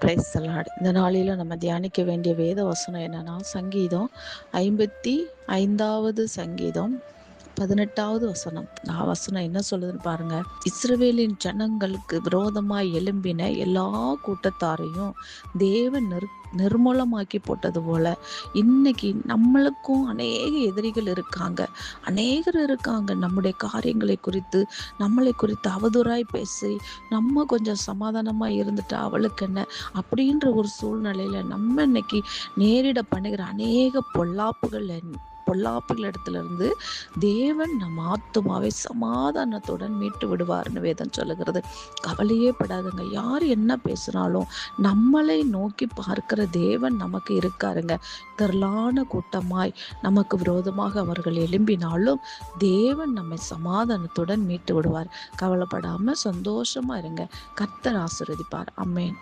Praise the Lord. இந்த நாளில நம்ம தியானிக்க வேண்டிய வேத வசனம் என்னன்னா, சங்கீதம் 55வது சங்கீதம் 18வது வசனம் என்ன சொல்லுதுன்னு பாருங்க. இஸ்ரவேலின் ஜனங்களுக்கு விரோதமாய் எழும்பின எல்லா கூட்டத்தாரையும் தேவன் நிர்மூலமாக்கி போட்டது போல இன்னைக்கு நம்மளுக்கும் அநேக எதிரிகள் இருக்காங்க. அநேகர் இருக்காங்க. நம்முடைய காரியங்களை குறித்து நம்மளை குறித்து அவதூறாய் பேசி நம்ம கொஞ்சம் சமாதானமா இருந்துட்டா அவளுக்கு என்ன அப்படின்ற ஒரு சூழ்நிலையில நம்ம இன்னைக்கு நேரிட பண்ணுகிற அநேக பொல்லாப்புகள் இடத்துல இருந்து தேவன் நம் ஆத்துமாவை சமாதானத்துடன் மீட்டு விடுவார்னு வேதம் சொல்லுகிறது. கவலையே படாதுங்க. யார் என்ன பேசினாலும் நம்மளை நோக்கி பார்க்கிற தேவன் நமக்கு இருக்காருங்க. திரளான கூட்டமாய் நமக்கு விரோதமாக அவர்கள் எழும்பினாலும் தேவன் நம்மை சமாதானத்துடன் மீட்டு விடுவார். கவலைப்படாம சந்தோஷமா இருங்க. கர்த்தர் ஆசீர்வதிப்பார். ஆமென்.